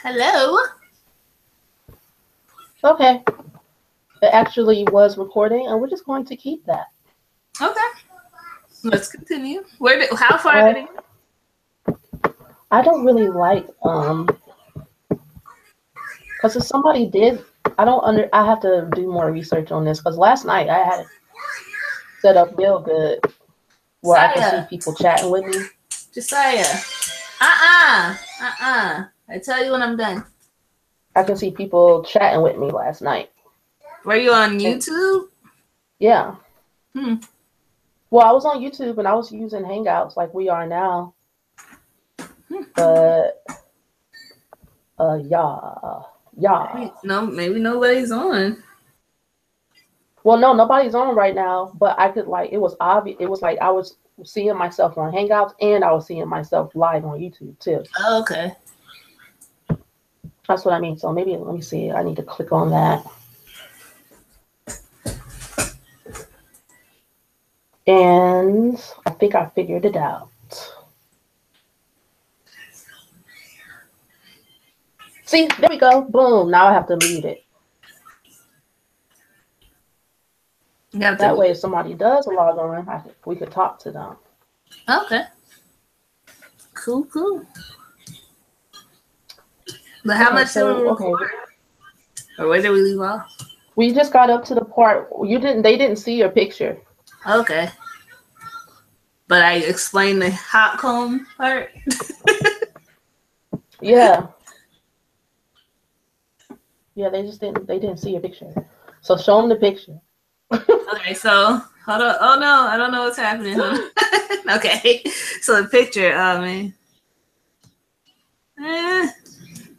Hello. Okay. It actually was recording, and we're just going to keep that. Okay. Let's continue. How far did it go? I don't really like because if somebody did, I have to do more research on this because last night I had it set up real good where I can see people chatting with me. Josiah. I tell you when I'm done. I can see people chatting with me last night. Were you on YouTube? Yeah. Well, I was on YouTube and I was using Hangouts like we are now. But yeah. Maybe nobody's on. Well, no, nobody's on right now, but I could it was obvious. It was like I was seeing myself on Hangouts and I was seeing myself live on YouTube too. Oh, okay. That's what I mean. So maybe, let me see. I need to click on that. And I think I figured it out. See, there we go. Boom. Now I have to mute it. That way, if somebody does log on, we could talk to them. Okay. Cool. But how much did we record? Okay. Or where did we leave off? We just got up to the part they didn't see your picture. Okay. But I explained the hot comb part. Yeah. Yeah, they didn't see your picture. So show them the picture. Okay, so hold on. Oh no, I don't know what's happening. Okay. So the picture, oh man.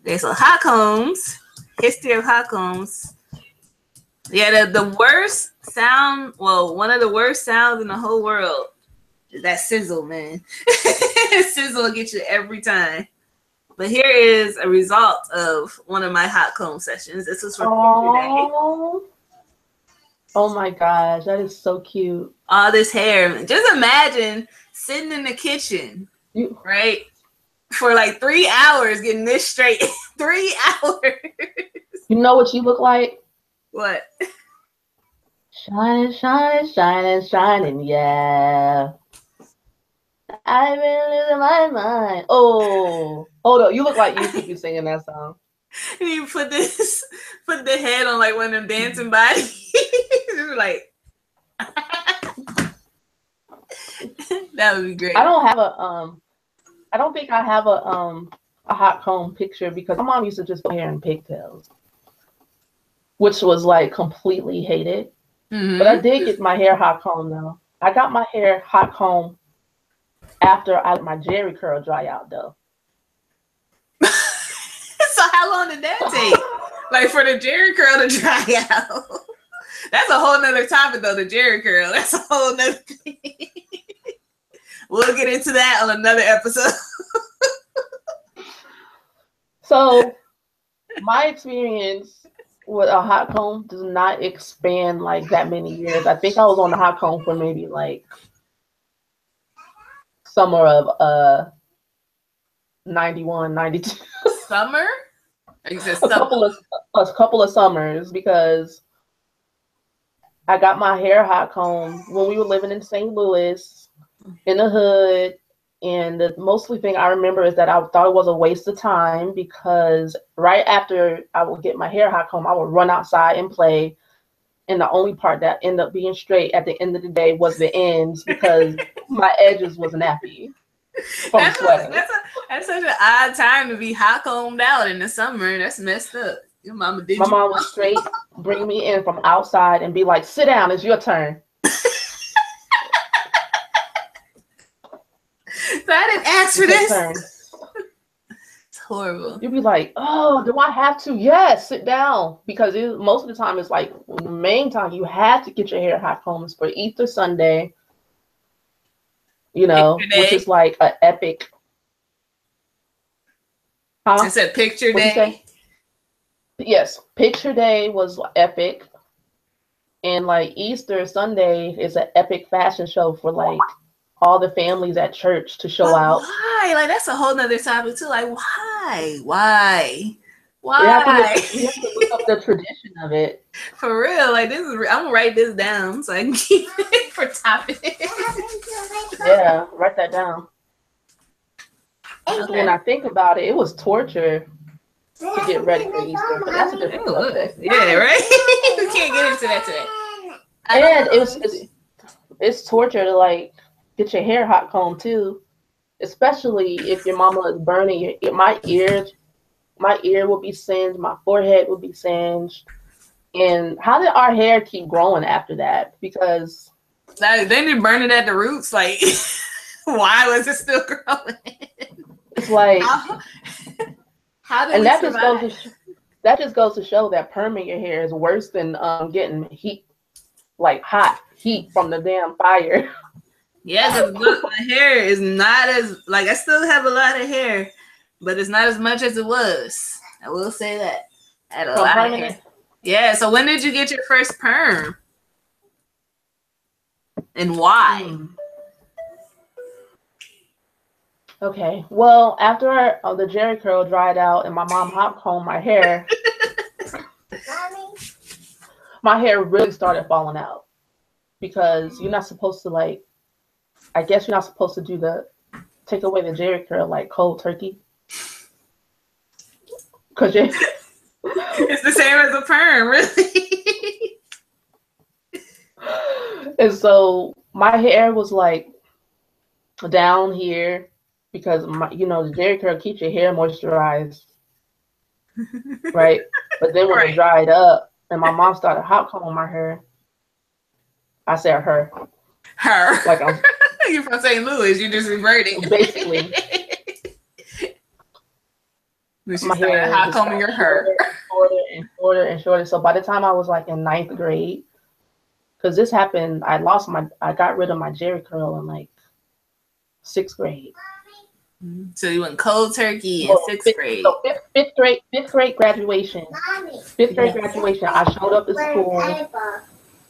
Okay, so hot combs. History of hot combs. Yeah, the worst sound, well, one of the worst sounds in the whole world is that sizzle, man. Sizzle will get you every time. But here is a result of one of my hot comb sessions. This was for picture day. Oh my gosh, that is so cute. All this hair. Just imagine sitting in the kitchen, right? For like 3 hours getting this straight. 3 hours. You know what you look like? What? Shining, shining, shining, shining, yeah. I've been losing my mind. Oh, hold on. You look like you could be singing that song. And you put the head on like one of them dancing bodies. Like that would be great. I don't think I have a hot comb picture because my mom used to just put hair in pigtails, which was like completely hated. Mm-hmm. But I did get my hair hot comb though. I got my hair hot comb after I let my Jerry curl dry out though. So how long did that take? Like for the Jerry curl to dry out? That's a whole nother topic though, the Jerry curl. That's a whole nother thing. We'll get into that on another episode. So my experience with a hot comb does not expand like that many years. I think I was on the hot comb for maybe like summer of 91, 92. Summer? Or you said a couple of summers because I got my hair hot comb when we were living in St. Louis in the hood. And the mostly thing I remember is that I thought it was a waste of time because right after I would get my hair hot comb, I would run outside and play. And the only part that ended up being straight at the end of the day was the ends because my edges was nappy from sweating. That's such an odd time to be hot combed out in the summer. That's messed up. Your mama My mom would straight bring me in from outside and be like, sit down, it's your turn. So I didn't ask for this. It's horrible. You'd be like, oh, do I have to? Yes, sit down. Because most of the time, it's like the main time you have to get your hair hot combs for Easter Sunday, which is like an epic. Huh? I said picture day. Yes, picture day was epic. And like Easter Sunday is an epic fashion show for like all the families at church to show But out. why? Like, that's a whole nother topic too. Like, why? Why? We have to Why? look up the tradition of it. For real. Like, this is. I'm gonna write this down so I can keep it for topic. Yeah, write that down. Okay. When I think about it, it was torture to get ready for Easter. But that's a different subject. Yeah, right. We can't get into that today. And it's torture to like get your hair hot combed too, especially if your mama is burning my ears. My ear will be singed, my forehead will be singed. And how did our hair keep growing after that? Because they didn't burn it at the roots. Like, why was it still growing? it's like, how did and we that survive? just goes to show that perming your hair is worse than getting heat, like hot heat from the damn fire. Yeah, because my hair is not as, like, I still have a lot of hair, but it's not as much as it was. I will say that. I had a lot of hair. Yeah, so when did you get your first perm? And why? Okay, well, after the Jerry curl dried out and my mom hot combed my hair, my hair really started falling out because you're not supposed to, like, I guess you're not supposed to take away the Jerry curl like cold turkey. Because it's the same as a perm, really. And so my hair was like down here because the Jerry curl keeps your hair moisturized, right? But then when it dried up and my mom started hot combing my hair, I said her. Like you're from St. Louis, you're just reverting. Basically. My hair hot combing your hair. Shorter and shorter. So by the time I was like in 9th grade, because this happened, I got rid of my Jerry curl in like 6th grade. So you went cold turkey in 6th grade. So fifth grade graduation. 5th grade graduation, I showed up to school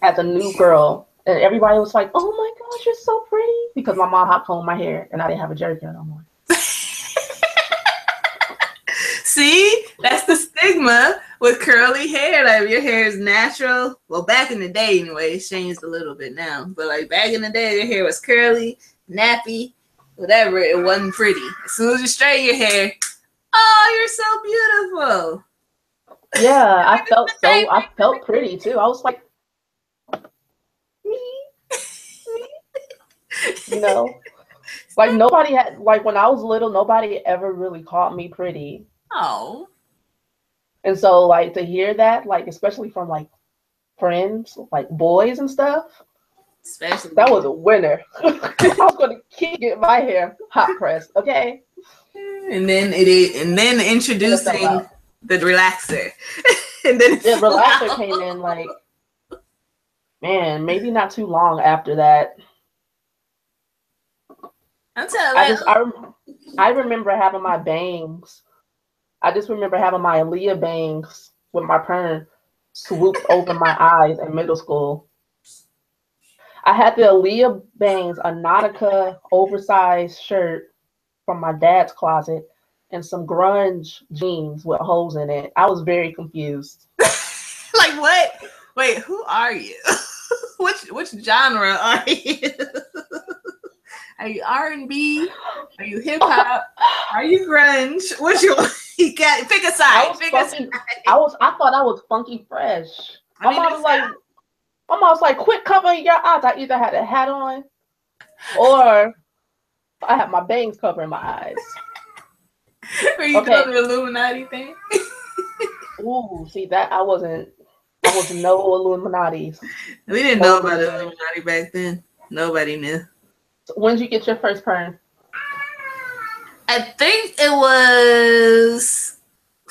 as a new girl. And everybody was like, "Oh my gosh, you're so pretty." Because my mom hot combed my hair and I didn't have a Jerry curl no more. See, that's the stigma with curly hair. Like, your hair is natural. Well, back in the day, anyway, it's changed a little bit now. But like back in the day, your hair was curly, nappy, whatever. It wasn't pretty. As soon as you straighten your hair, oh, you're so beautiful. Yeah, I felt pretty too. I was like, like nobody had, like when I was little, nobody ever really called me pretty. Oh. And so like to hear that, like especially from like friends, like boys and stuff, especially that was a winner. I was gonna keep getting my hair hot pressed, okay? And then introducing the relaxer. And then the relaxer came in like, man, maybe not too long after that. I'm telling you. I remember having my bangs. I just remember having my Aaliyah bangs with my perm swooped over my eyes in middle school. I had the Aaliyah bangs, a Nautica oversized shirt from my dad's closet, and some grunge jeans with holes in it. I was very confused. Like what? Wait, who are you? Which genre are you? Are you R&B? Are you hip hop? Are you grunge? What you got? Pick a side. I thought I was funky fresh. My mom was like, quit covering your eyes. I either had a hat on or I had my bangs covering my eyes. Were you doing the Illuminati thing? Ooh, see that I was no Illuminati. We didn't know about the Illuminati back then. Nobody knew. So when did you get your first perm? I think it was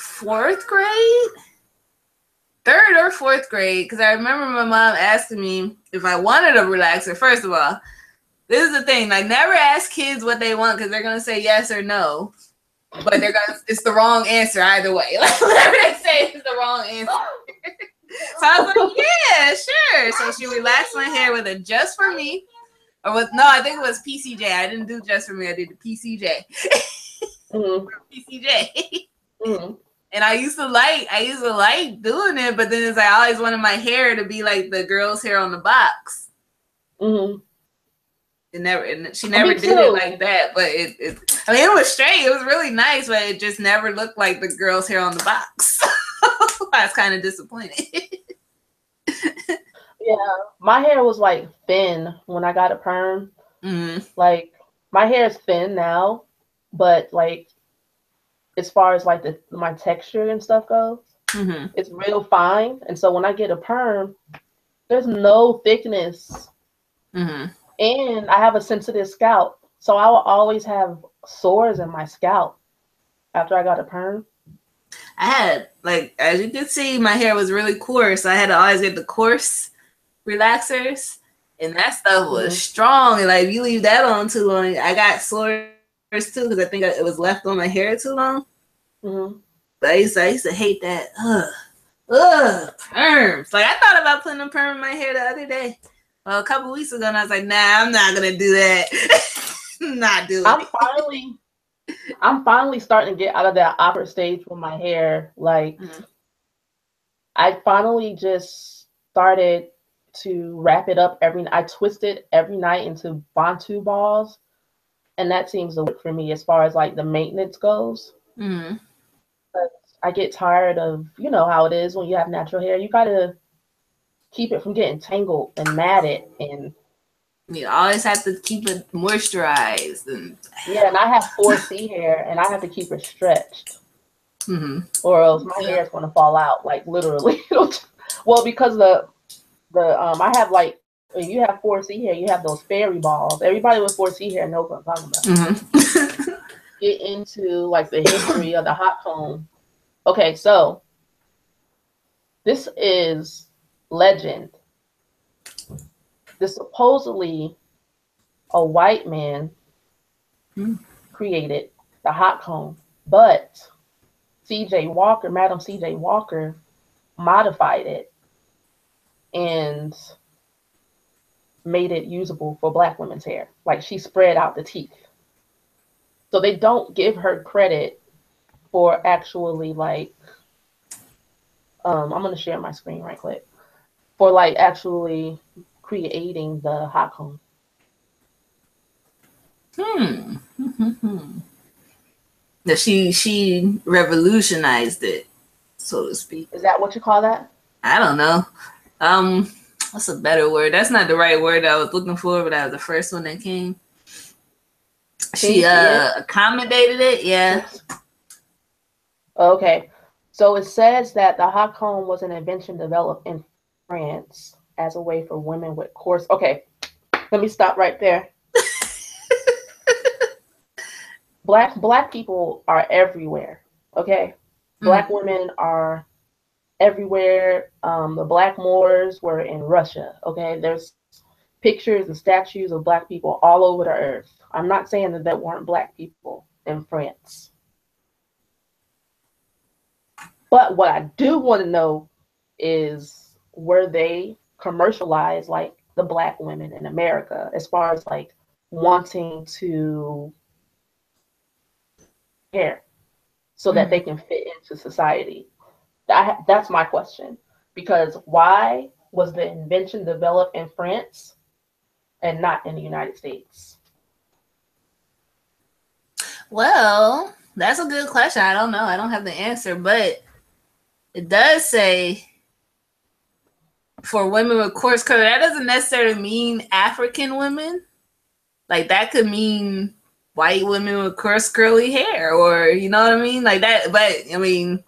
4th grade, 3rd or 4th grade, because I remember my mom asking me if I wanted a relaxer. First of all, this is the thing: like, never ask kids what they want because they're gonna say yes or no, but it's the wrong answer either way. Like, whatever they say is the wrong answer. So I was like, yeah, sure. So she relaxed my hair with it just for me. Or was no, I think it was PCJ. I didn't do Just For Me. I did the PCJ. Mm-hmm. PCJ. Mm-hmm. And I used to like doing it, but then it's like I always wanted my hair to be like the girl's hair on the box. Mm-hmm. She never did it like that, but I mean, it was straight. It was really nice, but it just never looked like the girl's hair on the box. I was kind of disappointed. Yeah, my hair was like thin when I got a perm. Mm-hmm. Like my hair is thin now, but like as far as like my texture and stuff goes, mm-hmm. it's real fine. And so when I get a perm, there's no thickness. Mm-hmm. And I have a sensitive scalp. So I will always have sores in my scalp after I got a perm. I had, like, as you can see, my hair was really coarse. I had to always get the coarse relaxers. And that stuff was strong. And like, if you leave that on too long, I got sores too because I think it was left on my hair too long. Mm-hmm. But I used to hate that. Perms. Like I thought about putting a perm in my hair the other day. Well, a couple weeks ago, and I was like, nah, I'm not gonna do that. Not doing it. I'm finally starting to get out of that awkward stage with my hair. Like I finally just started to wrap it up I twist it every night into Bantu balls. And that seems to work for me as far as like the maintenance goes. Mm-hmm. But I get tired of, you know how it is when you have natural hair. You gotta keep it from getting tangled and matted, and you always have to keep it moisturized. And I have 4C hair, and I have to keep it stretched, or else my hair is going to fall out, like literally. Well, because I have like when you have 4C hair, you have those fairy balls. Everybody with 4C hair knows what I'm talking about. Get into like the history of the hot comb. Okay, so this is legend. This supposedly a white man created the hot comb, but Madam C.J. Walker modified it and made it usable for Black women's hair. Like she spread out the teeth. So they don't give her credit for actually like, I'm going to share my screen right quick, for like actually creating the hot comb. That she revolutionized it, so to speak. Is that what you call that? I don't know. What's a better word? That's not the right word I was looking for, but that was the first one that came. She accommodated it, yeah. Okay. So it says that the hot comb was an invention developed in France as a way for women with coarse. Okay, let me stop right there. Black people are everywhere. Okay, Black women are everywhere. The Black Moors were in Russia. Okay, there's pictures and statues of Black people all over the earth. I'm not saying that weren't Black people in France. But what I do want to know is, were they commercialized like the Black women in America as far as like wanting to hair so that they can fit into society? That's my question. Because why was the invention developed in France and not in the United States? Well, that's a good question. I don't know. I don't have the answer, but it does say for women with coarse curly. That doesn't necessarily mean African women. Like that could mean white women with coarse curly hair, or you know what I mean, like that. But I mean,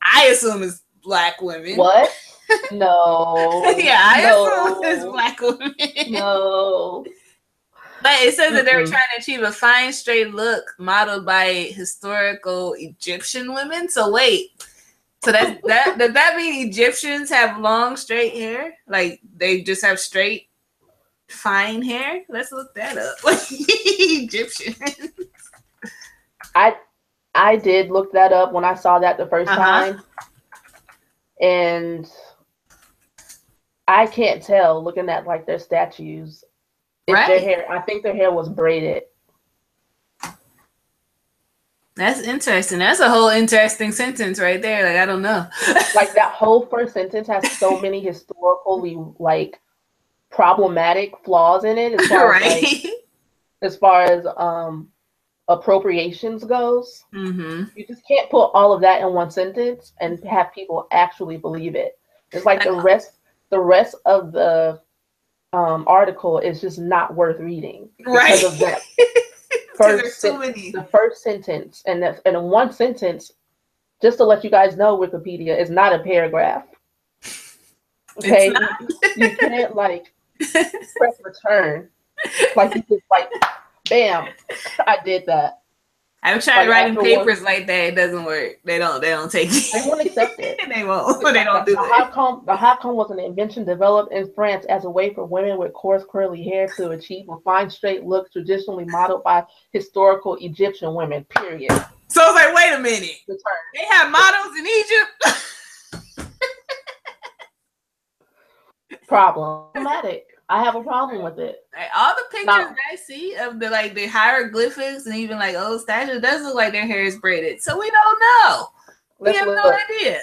I assume it's Black women. What? No. Yeah, I assume it's Black women. No. But it says that they were trying to achieve a fine, straight look modeled by historical Egyptian women. So wait, so that does that mean Egyptians have long, straight hair? Like they just have straight, fine hair? Let's look that up. Egyptian. I did look that up when I saw that the first time, and I can't tell looking at like their statues if their Right. hair, I think their hair was braided. That's interesting. That's a whole interesting sentence right there. Like, I don't know. Like that whole first sentence has so many historically like problematic flaws in it Right. as far as appropriations goes. Mm-hmm. You just can't put all of that in one sentence and have people actually believe it. It's like Like, the rest of the article is just not worth reading right. because of that Because there's too many. the first sentence, and that, and in one sentence, just to let you guys know, Wikipedia is not a paragraph. It's Okay, not. you can't like press return like you just like, bam, I did that. I've tried Like writing after one, papers like that. It doesn't work. They don't take they won't accept it. it. They won't. They don't do it. The hot comb was an invention developed in France as a way for women with coarse curly hair to achieve a fine straight look traditionally modeled by historical Egyptian women. Period. So it's like, wait a minute. Return. They have models in Egypt. Problematic. I have a problem with it. Like, all the pictures I see of the like the hieroglyphics and even like old statues, it does look like their hair is braided. So we don't know. We have no idea.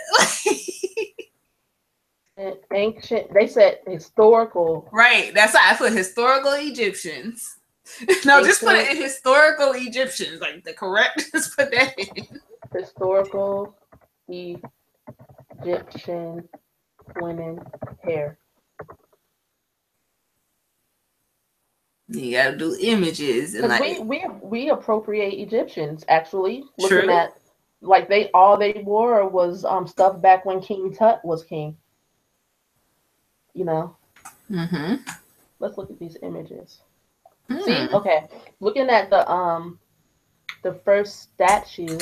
Ancient. They said historical. Right. That's why I put historical Egyptians. No, ancient, just put it in historical Egyptians. Like the correct. Just put that in. Historical Egyptian women hair. You gotta do images and like we appropriate Egyptians actually. True. Looking at like they wore was stuff back when King Tut was king. You know. Mm-hmm. Let's look at these images. See, okay, looking at the first statue.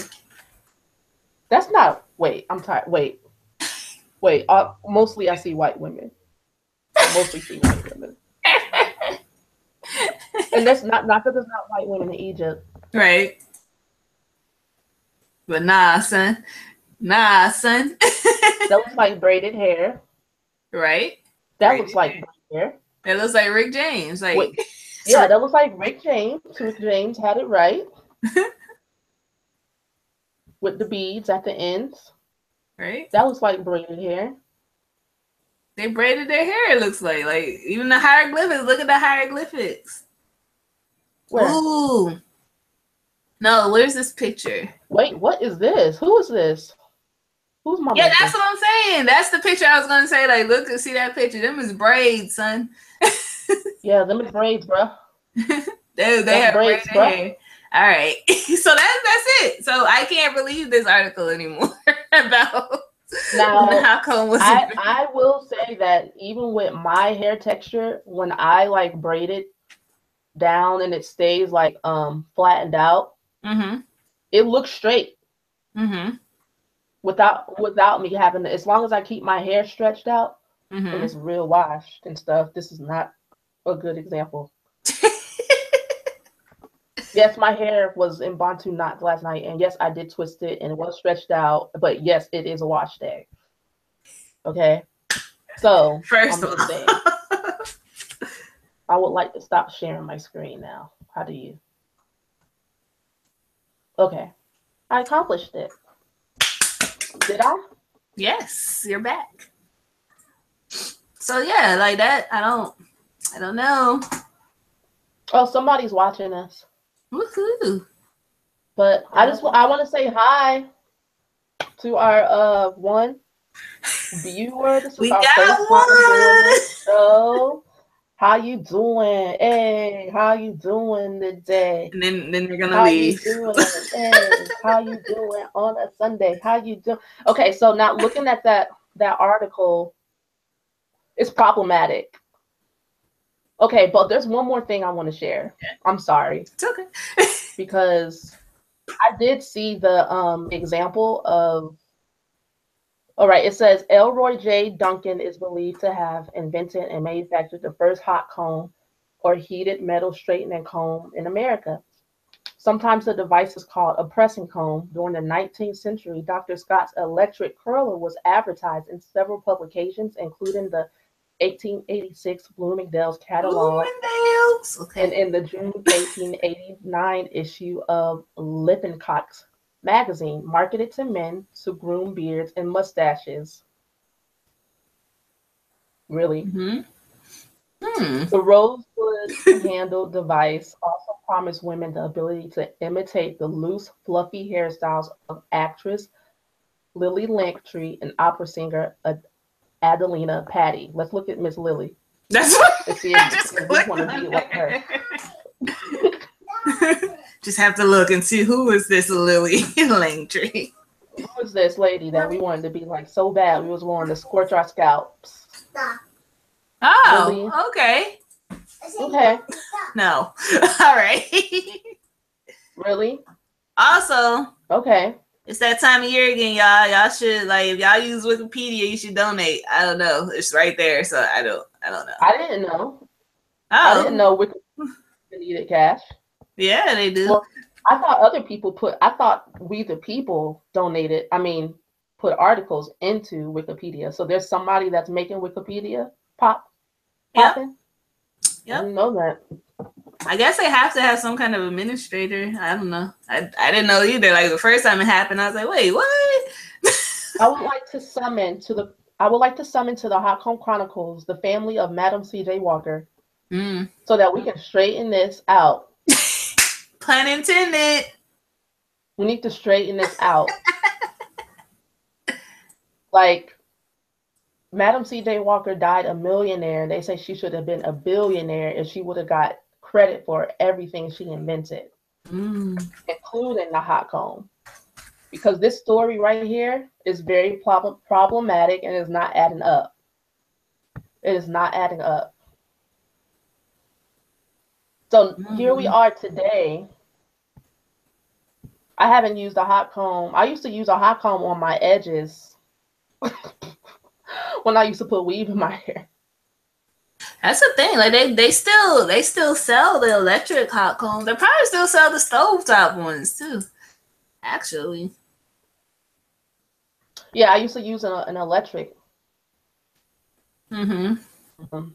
That's not. Wait, I'm tired. Wait. Mostly I see white women. Mostly see white women. And that's not that there's not white women in Egypt. Right. But nah, son. That looks like braided hair. Right. That braided looks like braided hair. That looks like Rick James. Like, wait, yeah, that looks like Rick James. Rick James had it right. With the beads at the ends. Right. That looks like braided hair. They braided their hair, it looks like. Like, even the hieroglyphics. Look at the hieroglyphics. Where? Ooh. No, where's this picture? Wait, what is this? Who is this? Who's my Yeah, that's what I'm saying. That's the picture I was going to say. Like, look and see that picture. Them is braids, son. Yeah, them is braids, bro. they have braids, hair. All right. So that's it. So I can't believe this article anymore about now how come was I will say that even with my hair texture, when I like braid it down and it stays like flattened out, it looks straight. Without me having to, as long as I keep my hair stretched out and it's real washed and stuff, this is not a good example. Yes, my hair was in Bantu knots last night, and yes, I did twist it, and it was stretched out, but yes, it is a wash day. Okay? So, first of all, I would like to stop sharing my screen now. How do you? Okay. I accomplished it. Did I? Yes, you're back. So yeah, like that, I don't know. Oh, somebody's watching us. Woohoo! But I want to say hi to our one viewer. This is our first time doing this show. How you doing? Hey, how you doing today? And then they're gonna leave. How you doing? Hey, how you doing on a Sunday? How you doing? Okay, so now looking at that article, it's problematic. Okay, but there's one more thing I want to share. I'm sorry. It's okay. Because I did see the example of. All right, it says Elroy J. Duncan is believed to have invented and manufactured the first hot comb or heated metal straightening comb in America. Sometimes the device is called a pressing comb. During the 19th century, Dr. Scott's electric curler was advertised in several publications, including the 1886 Bloomingdale's catalog, Bloomingdale's. and Okay. in the June 1889 issue of Lippincott magazine, marketed to men to groom beards and mustaches. Really? Mm-hmm. Hmm. The rosewood handled device also promised women the ability to imitate the loose, fluffy hairstyles of actress Lily Langtry and opera singer Adelina Patti. Let's look at Miss Lily That's what and see I just if we clicked want to on be like her. there. Just have to look and see who is this Lily Langtry. Who was this lady that we wanted to be like so bad? We was wanting to scorch our scalps. Lily. Oh, okay. Okay. No. All right. Really? Also, Okay. it's that time of year again, y'all. Y'all should like if y'all use Wikipedia, you should donate. I don't know. It's right there, so I don't know. I didn't know. I didn't Oh, know Wikipedia needed cash. yeah, they do. Well, I thought other people I thought we the people donated, put articles into Wikipedia. So there's somebody that's making Wikipedia Yep. popping. I Yep. didn't know that. I guess they have to have some kind of administrator. I don't know. I didn't know either. Like the first time it happened, I was like, wait, what? I would like to summon to the Hot Home Chronicles the family of Madam C.J. Walker so that we can straighten this out. Pun intended. We need to straighten this out. Like, Madam C.J. Walker died a millionaire. They say she should have been a billionaire if she would have got credit for everything she invented, including the hot comb. Because this story right here is very problematic and is not adding up. It is not adding up. So here we are today. I haven't used a hot comb. I used to use a hot comb on my edges when I used to put weave in my hair. That's the thing. Like they still sell the electric hot combs. They probably still sell the stovetop ones too. Actually. Yeah, I used to use an electric. Mm-hmm.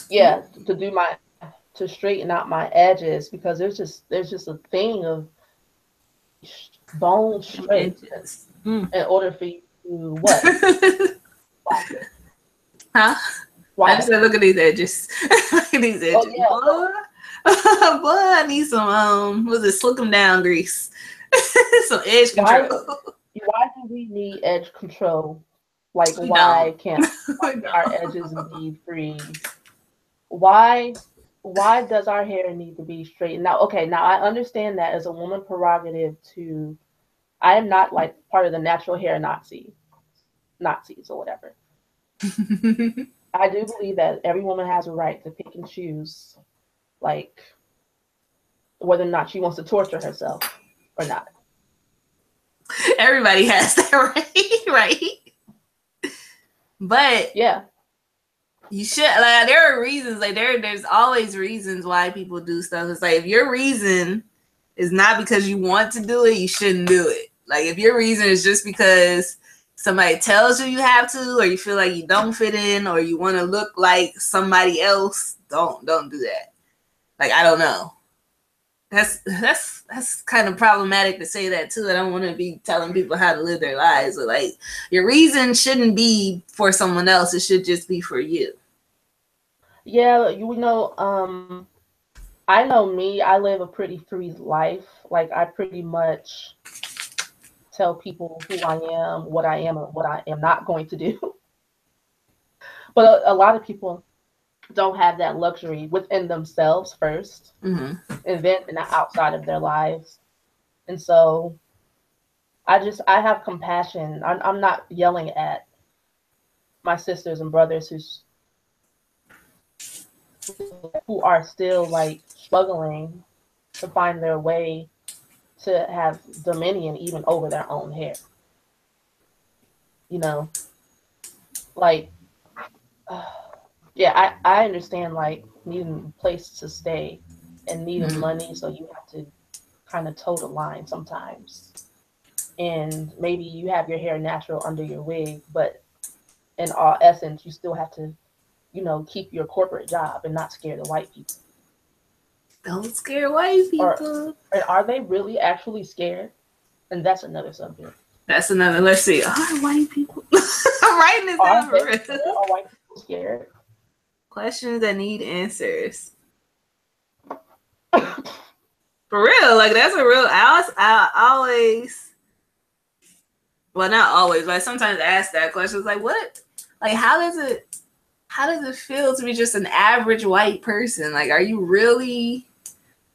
Yeah, to straighten out my edges because there's just a thing of bone straight in order for you to what? Huh? Why? I just said, look at these edges. Look at these edges. Oh, yeah. Boy, I need some slick them down grease. Some edge control. Why do we need edge control? Like, why can't our edges be free? Why does our hair need to be straightened? Now, okay, now I understand that as a woman prerogative to, I am not like part of the natural hair Nazis or whatever. I do believe that every woman has a right to pick and choose, like, whether or not she wants to torture herself or not. Everybody has that right, right? But yeah, you should like. There are reasons. Like there's always reasons why people do stuff. It's like if your reason is not because you want to do it, you shouldn't do it. Like if your reason is just because somebody tells you have to, or you feel like you don't fit in, or you want to look like somebody else, don't do that. Like I don't know. That's kind of problematic to say that too. I don't want to be telling people how to live their lives. But like your reason shouldn't be for someone else. It should just be for you. Yeah, you know, I know me. I live a pretty free life. Like I pretty much tell people who I am, what I am, and what I am not going to do. But a lot of people don't have that luxury within themselves first, and then in the outside of their lives. And so I have compassion. I'm not yelling at my sisters and brothers who are still like struggling to find their way to have dominion even over their own hair. You know, like, yeah, I understand like needing a place to stay and needing money, so you have to kind of toe the line sometimes. And maybe you have your hair natural under your wig, but in all essence, you still have to, keep your corporate job and not scare the white people. Don't scare white Or people. are they really actually scared? And that's another subject. That's another. Let's see. Are white people? I'm writing this down for real. Are white people scared? Questions that need answers. For real, like that's a real. I always, well, not always, but I sometimes ask that question. It's like, what? Like, how does it feel to be just an average white person? Like, are you really?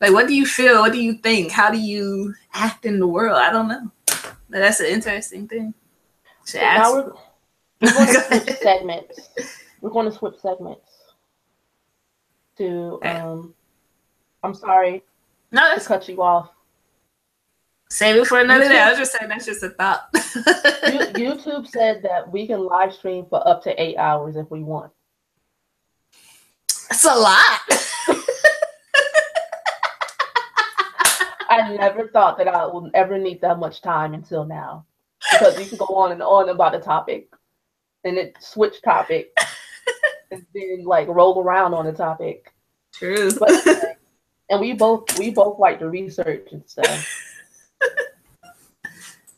Like, what do you feel? What do you think? How do you act in the world? I don't know. But that's an interesting thing. So now we're going to switch segments. We're going to switch segments to. I'm sorry. No, that's to cut you off. Save it for another day. I was just saying that's just a thought. YouTube said that we can live stream for up to 8 hours if we want. That's a lot. I never thought that I would ever need that much time until now. Because you can go on and on about a topic and it switch topic and then like roll around on the topic. True. But, and we both like to research and stuff.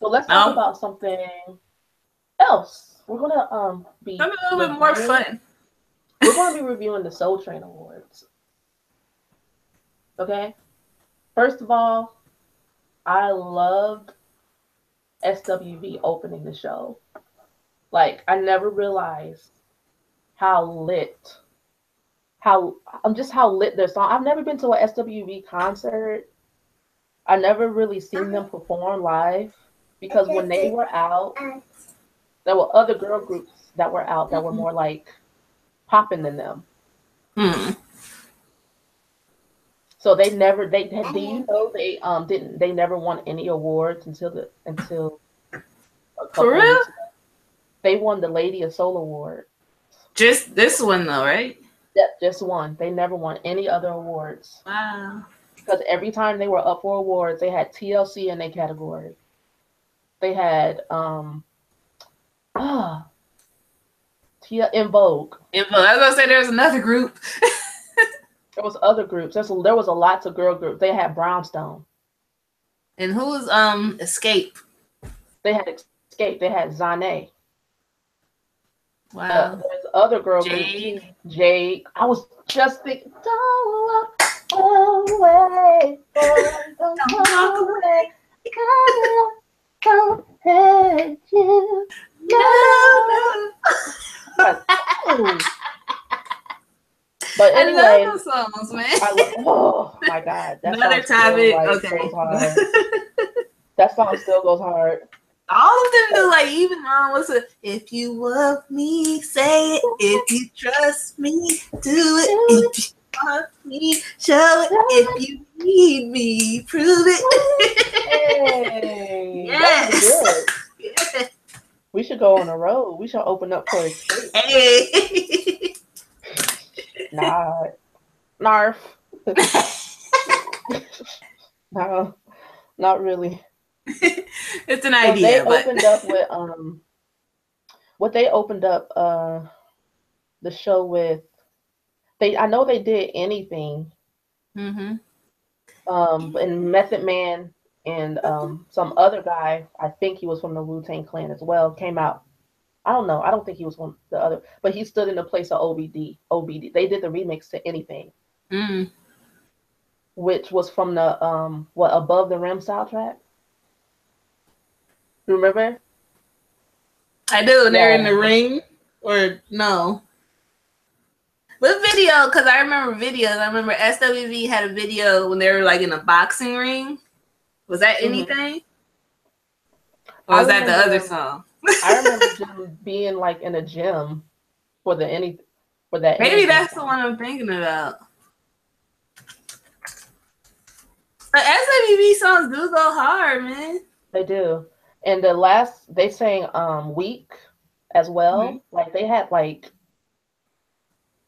So let's talk about something else. We're gonna be something a little bit more fun. We're gonna be reviewing the Soul Train Awards. Okay. First of all, I loved SWV opening the show. Like I never realized how lit their song. I've never been to a SWV concert. I never really seen them perform live because when they were out, there were other girl groups that were out that were more like popping than them. So they never do you know they never won any awards until a couple For real? weeks ago. They won the Lady of Soul Award. Just this one though, right? Yep, just one. They never won any other awards. Wow. Because every time they were up for awards, they had TLC in their category. They had In Vogue. In Vogue. I was gonna say there's another group. There was other groups. There was a lots of girl groups. They had Brownstone. And who was Escape? They had Escape. They had Zane. Wow. There's other girl groups. Jade. I was just thinking, don't walk away. Don't walk away. Don't hurt you. No. But anyway, I love those songs, man. Oh my God, that another topic. Okay, goes hard. That song still goes hard. All of them do. Like even what's it? If you love me, say it. If you trust me, do it. If you want me, show it. If you need me, prove it. Hey, yes. Yes. We should go on a road. We should open up for Escape. Hey. Narf. No, not really. It's an idea. They opened up with what they opened up the show with. I know they did Anything. And Method Man and some other guy, I think he was from the Wu-Tang Clan as well, came out. I don't know. I don't think he was one the other, but he stood in the place of OBD. They did the remix to Anything, which was from the Above the Rim soundtrack. Remember? I do. And they're in the ring, or no? What video? Because I remember videos. I remember SWV had a video when they were like in a boxing ring. Was that Anything? Or was that the other song? I remember them being like in a gym for that. Maybe that's the one I'm thinking about. But SWV songs do go hard, man. They do. And they sang Weak as well. Like they had like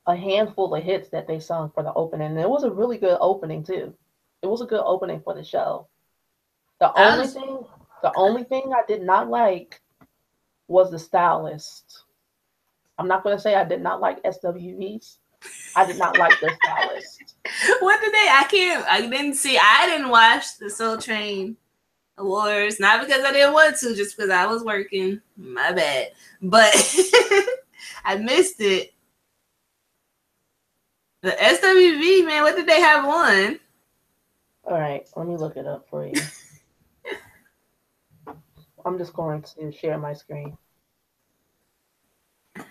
a handful of hits that they sung for the opening. And it was a really good opening too. It was a good opening for the show. The only thing I did not like was the stylist. I'm not going to say I did not like SWVs. I did not like their stylist. What did they? I can't. I didn't see. I didn't watch the Soul Train Awards, not because I didn't want to, just because I was working. My bad. But I missed it. The SWV, man, what did they have on? All right, let me look it up for you. I'm just going to share my screen.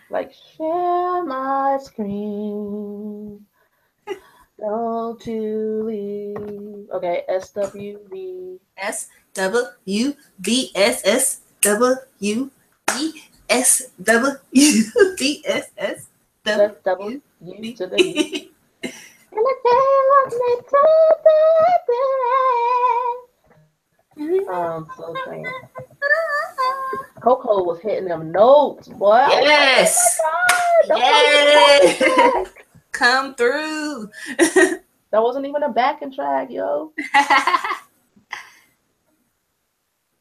Like, share my screen. Don't you leave. Okay, SWV. SWBSSWBSSWBSSW. That's W to the U. Soul Train. Coco was hitting them notes, boy. I was like, Yes. oh my God, Yes. Come through. that wasn't even a backing track, yo.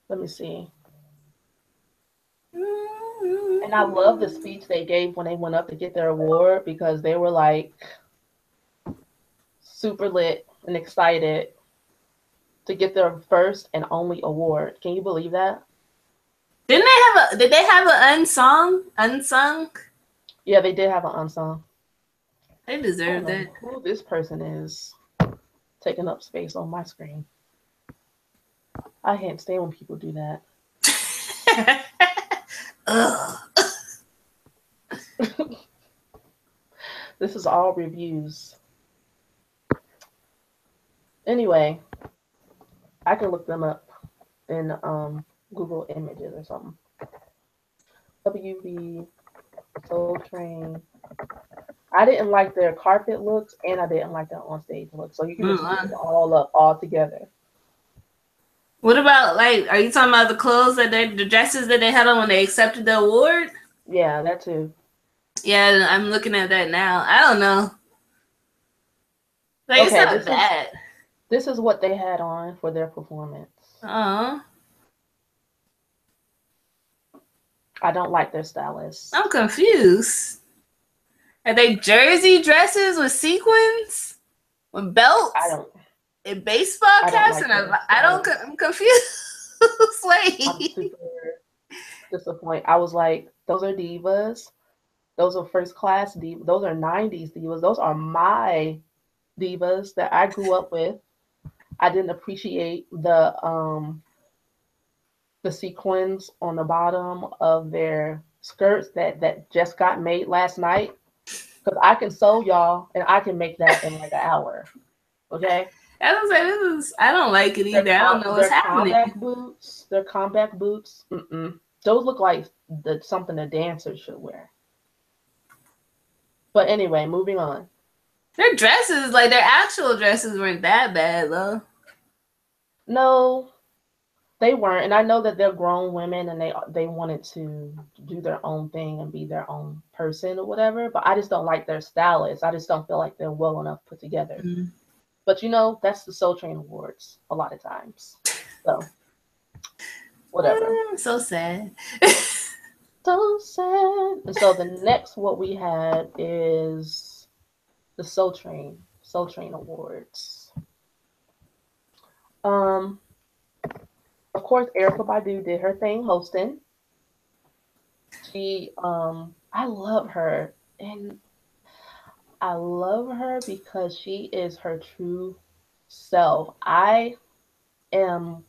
Let me see. And I love the speech they gave when they went up to get their award because they were like super lit and excited to get their first and only award. Can you believe that? Did they have an unsung? Yeah, they did have an unsung. They deserve that. Who this person is taking up space on my screen. I can't stand when people do that. This is all reviews. Anyway, I can look them up in Google Images or something. WB Soul Train. I didn't like their carpet looks and I didn't like their on stage looks. So you can just put it all up all together. What about, like, are you talking about the clothes the dresses that they had on when they accepted the award? Yeah, that too. Yeah, I'm looking at that now. I don't know. Like, okay, it's not bad. This is what they had on for their performance. I don't like their stylists. I'm confused. Are they jersey dresses with sequins? With belts? I don't. And baseball caps? I'm confused. Wait. I'm super disappointed. I was like, those are divas. Those are first class divas. Those are 90s divas. Those are my divas that I grew up with. I didn't appreciate the sequins on the bottom of their skirts that just got made last night. Because I can sew y'all and I can make that in like an hour. Okay? I don't like it either. I don't know what's happening. Their combat boots. Those look like something a dancer should wear. But anyway, moving on. Their dresses, like their actual dresses, weren't that bad though. No, they weren't. And I know that they're grown women and they wanted to do their own thing and be their own person or whatever. But I just don't like their stylists. I just don't feel like they're well enough put together. Mm-hmm. But that's the Soul Train Awards a lot of times. So whatever. So sad. So sad. And so the next what we had is the Soul Train Awards. Of course, Erykah Badu did her thing hosting. She, I love her, and I love her because she is her true self. I am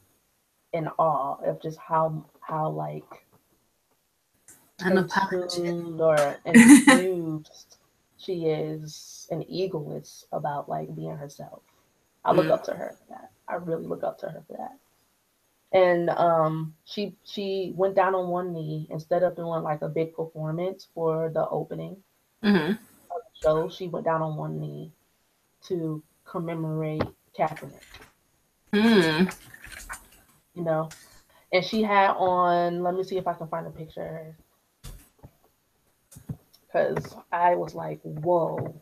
in awe of just how like tuned or infused she is and egoless about like being herself. I look up to her for that. I really look up to her for that. And she went down on one knee instead of doing like a big performance for the opening of the show. She went down on one knee to commemorate Kaepernick. And she had on. Let me see if I can find a picture of her, because I was like, "Whoa,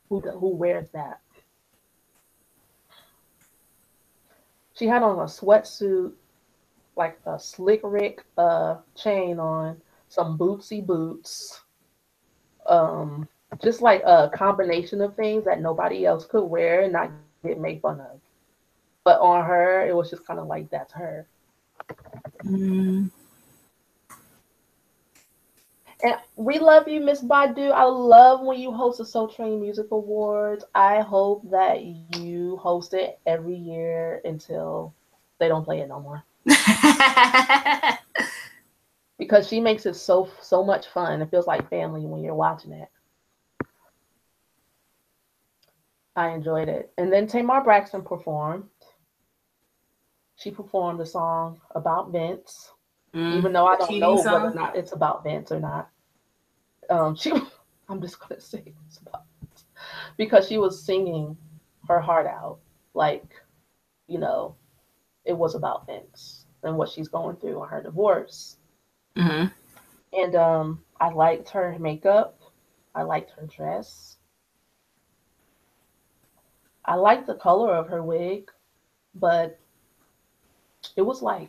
who wears that?" She had on a sweatsuit, like a slick Rick chain on, some bootsy boots, just like a combination of things that nobody else could wear and not get made fun of. But on her, it was just kind of like that's her. Mm. And we love you, Miss Badu. I love when you host the Soul Train Music Awards. I hope that you host it every year until they don't play it no more. Because she makes it so much fun. It feels like family when you're watching it. I enjoyed it. And then Tamar Braxton performed. She performed a song about Vince, even though I The don't cheating know whether or song. not it's about Vince or not. She, I'm just gonna say it's about Vince because she was singing her heart out, like you know, it was about Vince and what she's going through on her divorce. Mm-hmm. And I liked her makeup. I liked her dress. I liked the color of her wig, but it was like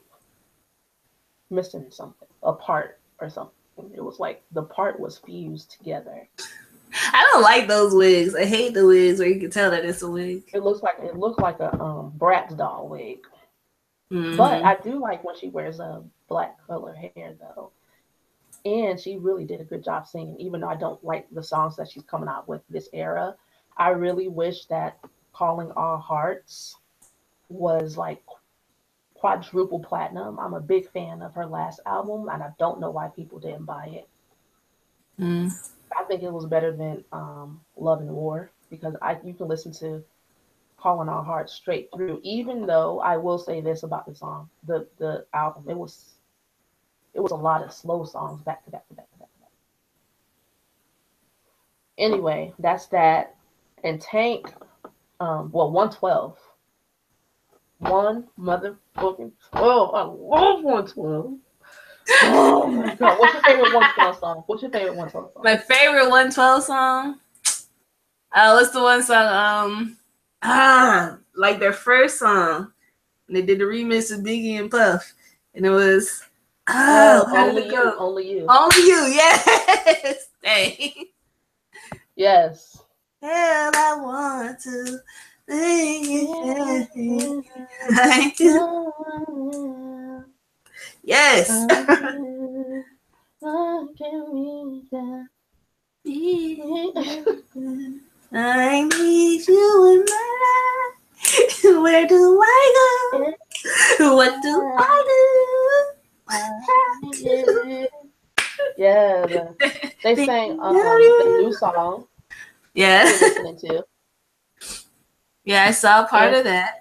missing something, a part or something. It was like the part was fused together. I don't like those wigs. I hate the wigs where you can tell that it's a wig. It looked like a Bratz doll wig. But Mm-hmm. I do like when she wears a black color hair though. And she really did a good job singing, even though I don't like the songs that she's coming out with this era. I really wish that Calling All Hearts was like quadruple platinum. I'm a big fan of her last album, and I don't know why people didn't buy it. Mm. I think it was better than Love and War because I you can listen to Calling Our Hearts straight through. Even though I will say this about the song, the album, it was a lot of slow songs back to back to back to back to back. Anyway, that's that. And Tank, 112. One motherfucking 12. I love 112. Oh my god. What's your favorite 112 song? What's your favorite 112 song? My favorite 112 song. What's the one song? Like their first song. And they did the remix of Biggie and Puff, and it was how did it go? Only you. Only you, yes. Dang. Yes. Hell, I want to make it like you. Yes. I need you in my life. Where do I go? What do I do? Yeah, they sang the new song. Yeah. You're listening to. Yeah, I saw part and, of that.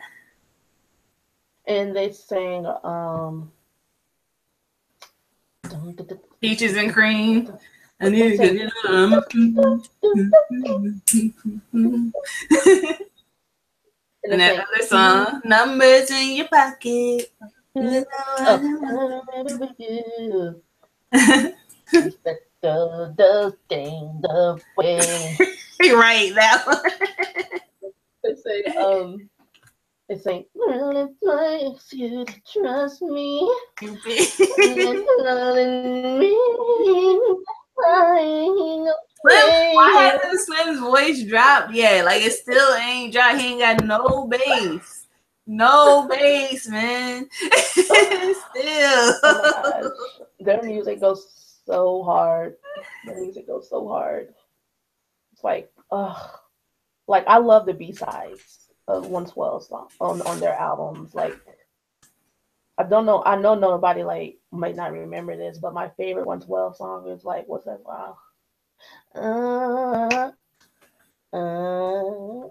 And they sang Peaches and Cream. I need to get them. And that other song, Numbers in Your Pocket. You the thing the way. Right, that one. They say, well, it likes you to trust me. Why hasn't Slim's voice dropped yet? Like it still ain't dropped. He ain't got no bass. No bass, man. Still. Oh my gosh. Their music goes so hard. Their music goes so hard. It's like, ugh. Like I love the B-sides of 112 song on their albums. Like I don't know. I know nobody like might not remember this, but my favorite 112 song is like, what's that song? I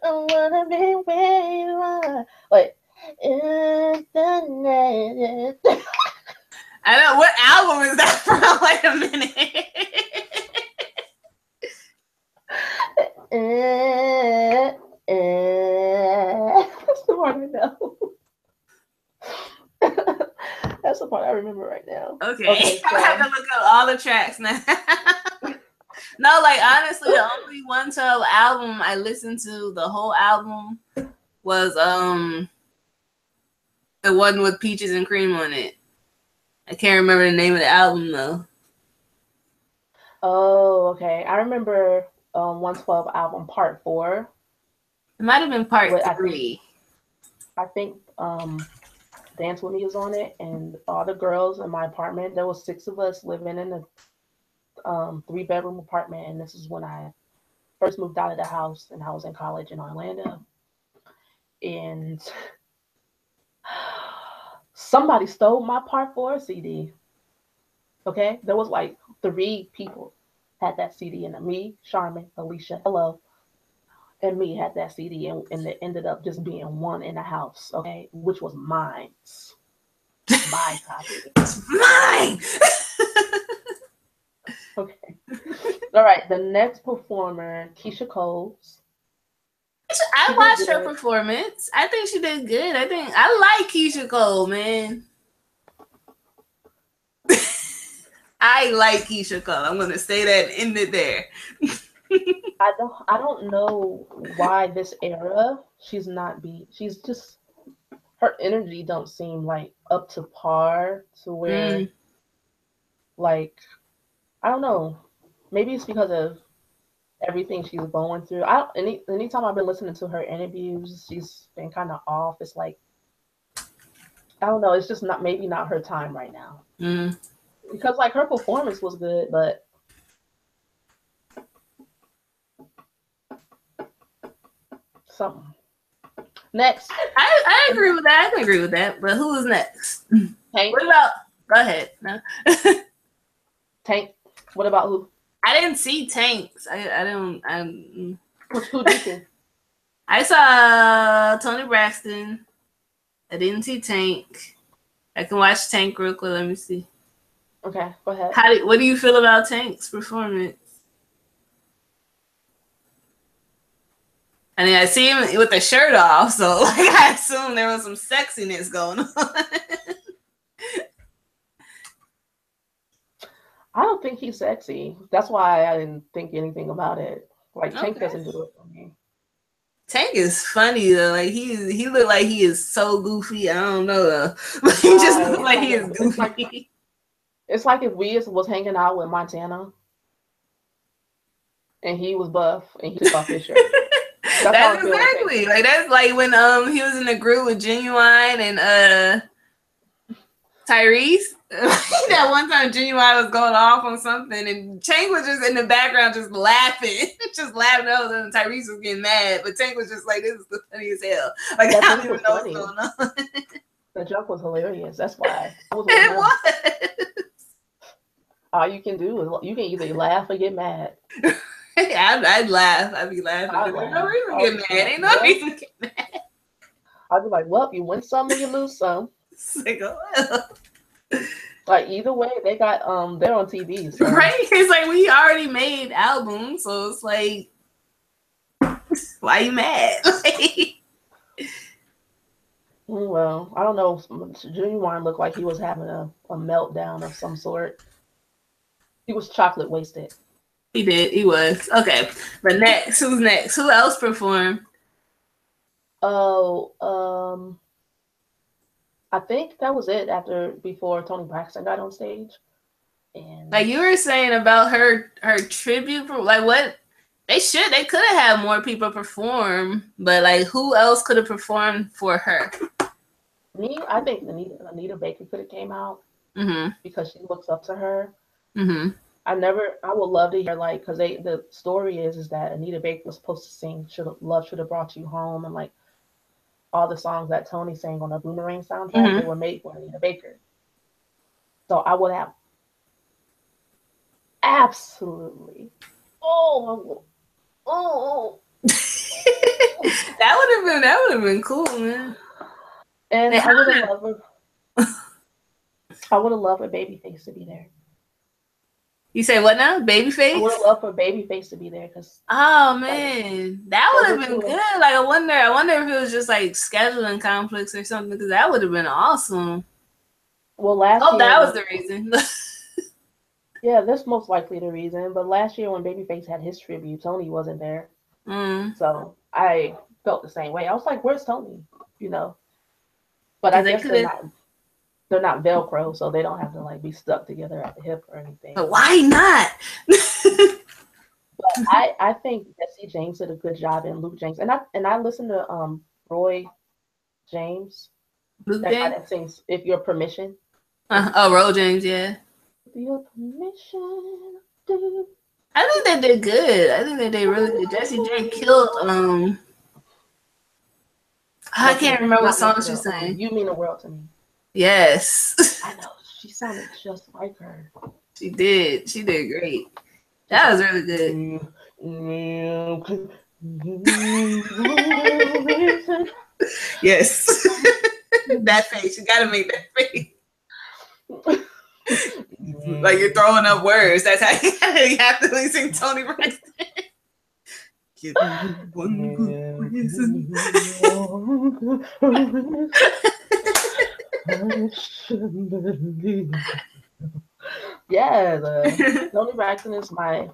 wanna be where you are. Like, I know what album is that from? Wait a minute. That's the part I know. That's the part I remember right now. Okay, so I have to look up all the tracks now. No, like honestly, the only 112 album I listened to the whole album was the one with Peaches and Cream on it. I can't remember the name of the album though. Oh, okay. I remember 112 album part 4. It might have been part With 3. I think Dance With Me was on it, and all the girls in my apartment. There was 6 of us living in a 3-bedroom apartment, and this is when I first moved out of the house, and I was in college in Orlando. And somebody stole my Part 4 CD. Okay, there was like 3 people had that CD, and me, Charmin, Alicia, hello, and me had that CD, and it ended up just being one in the house. Okay, which was mine, my copy. Mine. Okay, all right. The next performer, Keisha Coles. I watched her performance. I think she did good. I like Keisha Cole, man. I like Keisha Cole. I'm gonna say that and end it there. I don't know why this era she's just her energy don't seem like up to par to where like I don't know. Maybe it's because of everything she's going through. Anytime I've been listening to her interviews, she's been kind of off. It's like I don't know. It's just not her time right now. Because like her performance was good, but something. Next, I agree with that. I can agree with that. But who is next? Tank. What about? Go ahead. No. Tank. What about who? I didn't see Tanks. I don't. Who did you? I saw Tony Braxton. I didn't see Tank. I can watch Tank real quick. Let me see. Okay, go ahead. What do you feel about Tank's performance? I mean, I see him with the shirt off, so like I assume there was some sexiness going on. I don't think he's sexy. That's why I didn't think anything about it. Like Tank doesn't do it for me. Tank is funny though. Like he looked like he is so goofy. I don't know though. But he just looks like he is goofy. It's like if we was hanging out with Montana and he was buff and he took off his shirt. That's exactly like that's like when he was in the group with Genuine and Tyrese. That one time Genuine was going off on something and Tank was just in the background just laughing. Just laughing over and Tyrese was getting mad. But Tank was just like, this is the funniest hell. Like I don't even know what's going on. The joke was hilarious. That's why. It was. All you can do is you can either laugh or get mad. I'd laugh. I'd be laughing. There's no reason to get mad. Ain't no reason to get mad. I'd be like, well, you win some or you lose some. Like, oh, well. Like either way, they got they're on TV. So. Right? It's like we already made albums, so it's like, why you mad? Well, I don't know. Genuine looked like he was having a meltdown of some sort. He was chocolate wasted. He did. He was. Okay. But next, who's next? Who else performed? Oh, I think that was it before Tony Braxton got on stage. And like you were saying about her tribute, like what they could have had more people perform, but like who else could have performed for her? Me, I think Anita Baker could have came out because she looks up to her. I would love to hear like because the story is that Anita Baker was supposed to sing Love Should Have Brought You Home and like all the songs that Tony sang on the Boomerang soundtrack they were made for Anita Baker. So I would have absolutely that would have been cool, man. And I would have loved for Babyface to be there. You say what now? Babyface? I would have loved for Babyface to be there because. Oh man, that would have been good. Like I wonder if it was just like scheduling conflicts or something because that would have been awesome. Well, last year. That was the reason. Yeah, that's most likely the reason. But last year when Babyface had his tribute, Tony wasn't there. So I felt the same way. I was like, "Where's Tony?" You know. But I guess they're not Velcro, so they don't have to like be stuck together at the hip or anything. But why not? I think Jesse James did a good job in Luke James, and I listened to Roy James, Luke that guy James? that sings "If Your Permission." Oh, Roll James, yeah. With your permission, dude. I think they did good. I think that they really did. Jesse J killed I can't remember what song she sang. You Mean the World to Me. Yes. I know, she sounded just like her. She did. She did great. That was really good. Yes. That face. You gotta make that face. Like you're throwing up words. That's how you have to sing Tony Braxton. Give me one good reason. Yeah, Tony Braxton is my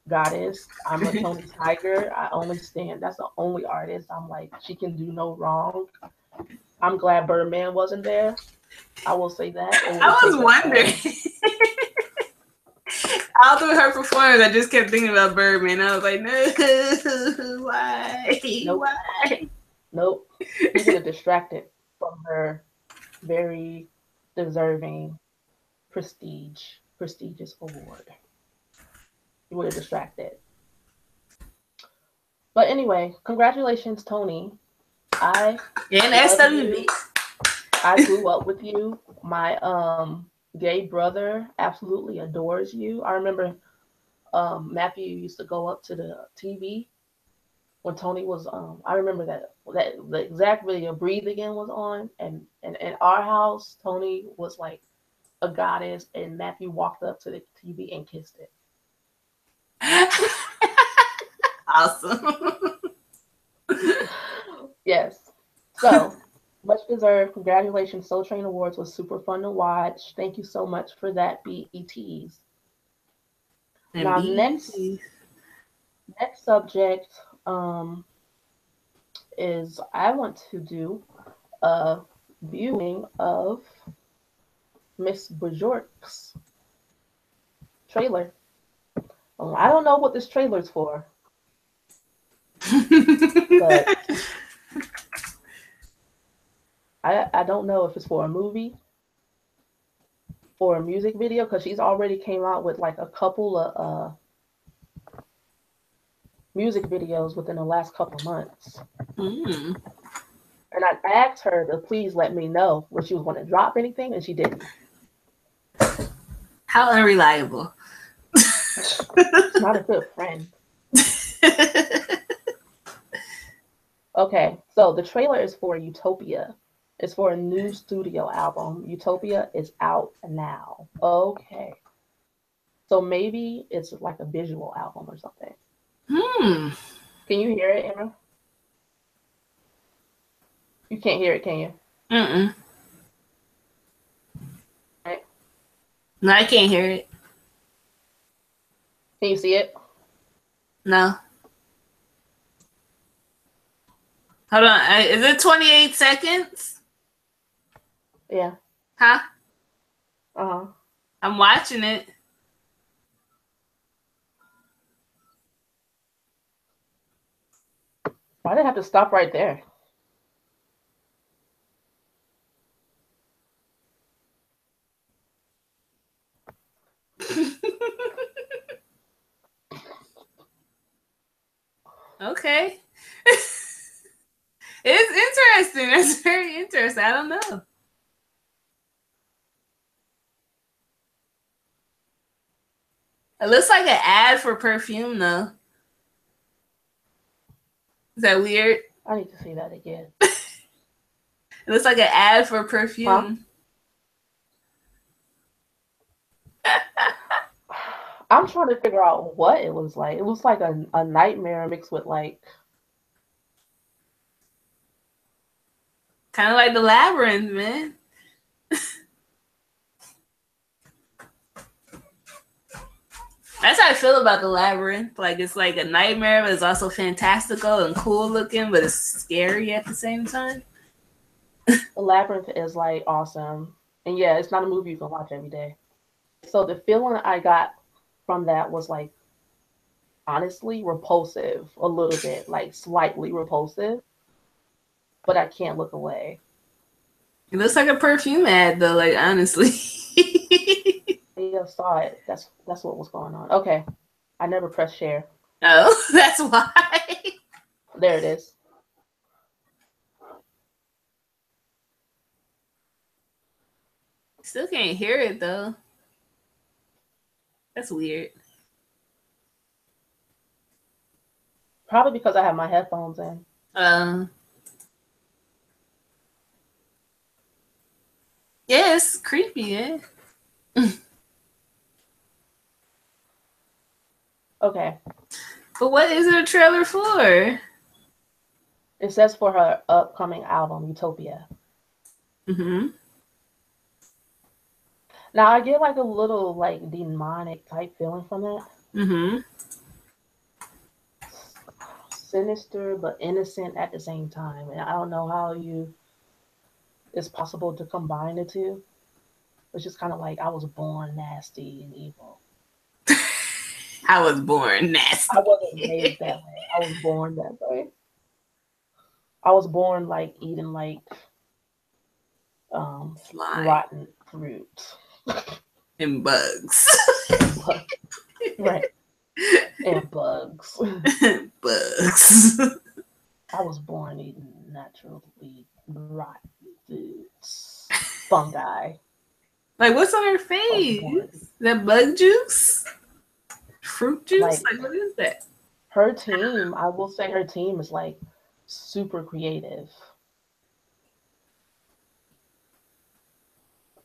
goddess. I'm a Tony Tiger. I only stand. That's the only artist. I'm like, she can do no wrong. I'm glad Birdman wasn't there. I will say that. I was wondering. All through her performance, I just kept thinking about Birdman. I was like, no, why? Nope. Why? Nope. You're gonna distract it from her very deserving prestigious award. You would have distracted. But anyway, congratulations, Tony. And SWB. I grew up with you. My gay brother absolutely adores you. I remember Matthew used to go up to the TV when Tony was I remember that the exact video Breathe Again was on, and in our house Tony was like a goddess, and Matthew walked up to the TV and kissed it. Awesome. Yes. So much deserved. Congratulations. Soul Train Awards was super fun to watch. Thank you so much for that, BETs. And Now next subject is I want to do a viewing of Miss Bjorks trailer. I don't know what this trailer's for, but I don't know if it's for a movie or a music video, because she's already came out with like a couple of music videos within the last couple of months. And I asked her to please let me know when she was going to drop anything, and she didn't. How unreliable. She's not a good friend. Okay, so the trailer is for Utopia. It's for a new studio album. Utopia is out now. Okay. So maybe it's like a visual album or something. Can you hear it, Emma? You can't hear it, can you? Right. No, I can't hear it. Can you see it? No. Hold on. Is it 28 seconds? Yeah. Huh? Uh-huh. I'm watching it. Why did I have to stop right there? Okay. It's interesting. It's very interesting. I don't know. It looks like an ad for perfume, though. Is that weird? I need to see that again. It looks like an ad for perfume. Huh? I'm trying to figure out what it was like. It looks like a nightmare mixed with like... Kind of like the Labyrinth, man. That's how I feel about the Labyrinth. Like, it's like a nightmare, but it's also fantastical and cool looking, but it's scary at the same time. The Labyrinth is like awesome. And yeah, it's not a movie you can watch every day. So the feeling I got from that was like honestly repulsive a little bit, like slightly repulsive, but I can't look away. It looks like a perfume ad, though. Like honestly. I saw it. That's what was going on. Okay, I never pressed share. Oh, that's why. There it is. Still can't hear it though. That's weird. Probably because I have my headphones in. Yeah, it's creepy, yeah. Okay. But what is it a trailer for? It says for her upcoming album, Utopia. Mm-hmm. Now I get like a little like demonic type feeling from it. Mm-hmm. Sinister but innocent at the same time. And I don't know how it's possible to combine the two. It's just kind of like I was born nasty and evil. I was born nasty. I wasn't raised that way. I was born that way. I was born like eating like rotten fruit and bugs. Right. And bugs. Bugs. I was born eating naturally rotten foods. Fungi. Like what's on her face? That bug juice? Fruit juice? Like what is that? Her team, I will say her team is like super creative.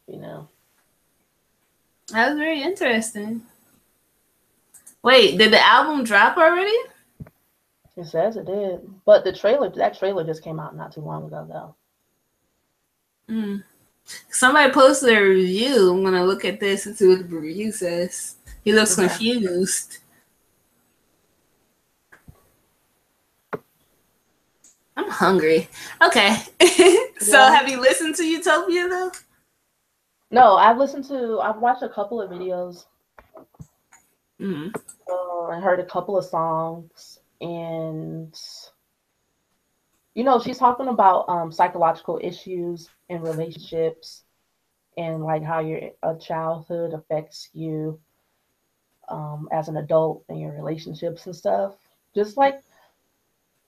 You know. That was very interesting. Wait, did the album drop already? It says it did. But that trailer just came out not too long ago though. Somebody posted a review. I'm gonna look at this and see what the review says. He looks confused. I'm hungry. Okay. So have you listened to Utopia though? No, I've watched a couple of videos. Mm-hmm. I heard a couple of songs, and she's talking about psychological issues in relationships and like how your childhood affects you as an adult in your relationships and stuff. Just like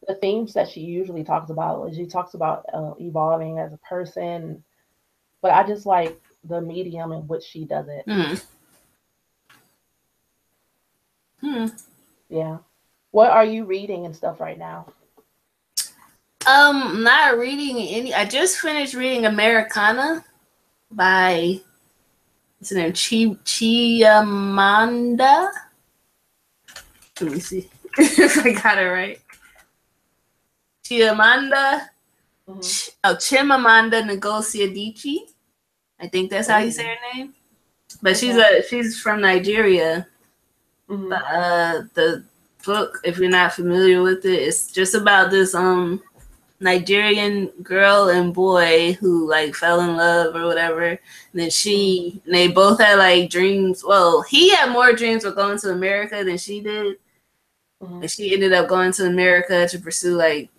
the themes that she usually talks about. She talks about evolving as a person, but I just like the medium in which she does it. Yeah. What are you reading and stuff right now? Not reading any. I just finished reading Americana by what's her name? Chimamanda. Let me see if I got it right. Chimamanda. Chimamanda Ngozi Adichie. I think that's how you say her name. But she's from Nigeria. Mm-hmm. The book, if you're not familiar with it, it's just about this Nigerian girl and boy who like fell in love or whatever. And then they both had like dreams. Well, he had more dreams of going to America than she did. And she ended up going to America to pursue like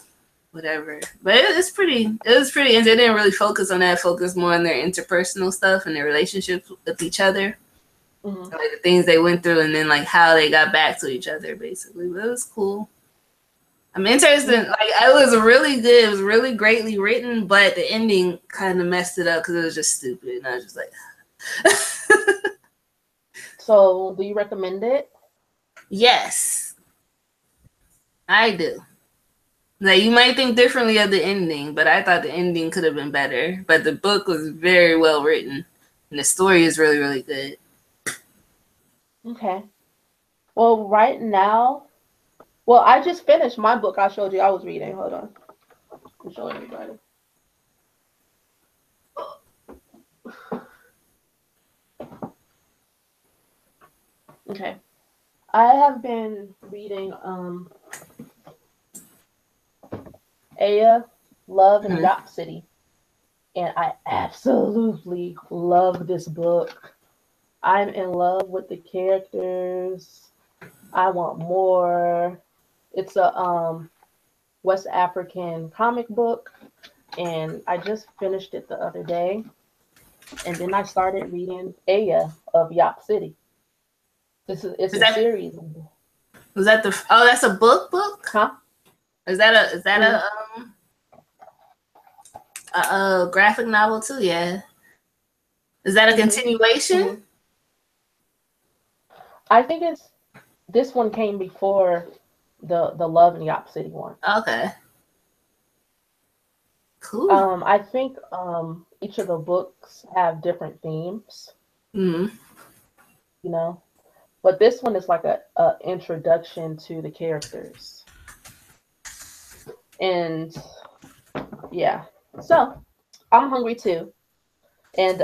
whatever. But it was pretty, and they didn't really focus on that, focus more on their interpersonal stuff and their relationships with each other. Like the things they went through and then like how they got back to each other basically. But it was cool. I'm interested. Like it was really good. It was really greatly written, but the ending kind of messed it up because it was just stupid. And I was just like, So, do you recommend it? Yes, I do. Like you might think differently of the ending, but I thought the ending could have been better. But the book was very well written, and the story is really, really good. Okay. Well, right now, I just finished my book I showed you I was reading. Hold on. I'm showing everybody. Okay. I have been reading Aya, Love in Yacht City. And I absolutely love this book. I'm in love with the characters. I Want More. It's a West African comic book, and I just finished it the other day. And then I started reading Aya of Yop City. It's Is a that series. was that the? Oh, that's a book. Huh? Is that Mm-hmm. a graphic novel too? Yeah. Is that a Mm-hmm. continuation? Mm-hmm. I think it's this one came before the Love in Yop City one. Okay. Cool. I think each of the books have different themes, Mm. you know, but this one is like a introduction to the characters, and yeah. So I'm hungry too, and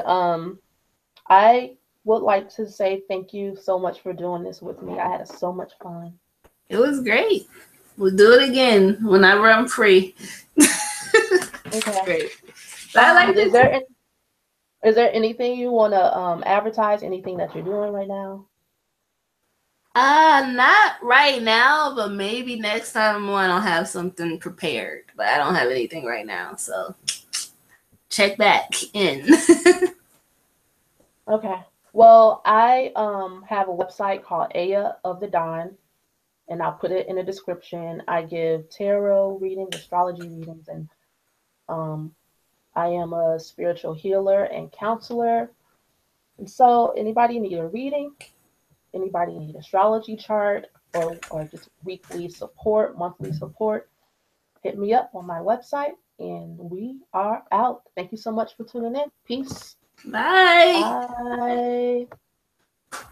I would like to say thank you so much for doing this with me. I had so much fun. It was great. We'll do it again whenever I'm free. Okay. Great. I like Is this. there anything you want to advertise? Anything that you're doing right now? Not right now, but maybe next time when I'll have something prepared. But I don't have anything right now, so check back in. Okay. Well, I have a website called Aya of the Dawn, and I'll put it in the description. I give tarot readings, astrology readings, and um, I am a spiritual healer and counselor. And so, anybody need a reading, anybody need astrology chart, or just weekly support, monthly support, hit me up on my website, and we are out. Thank you so much for tuning in. Peace. Bye. Bye.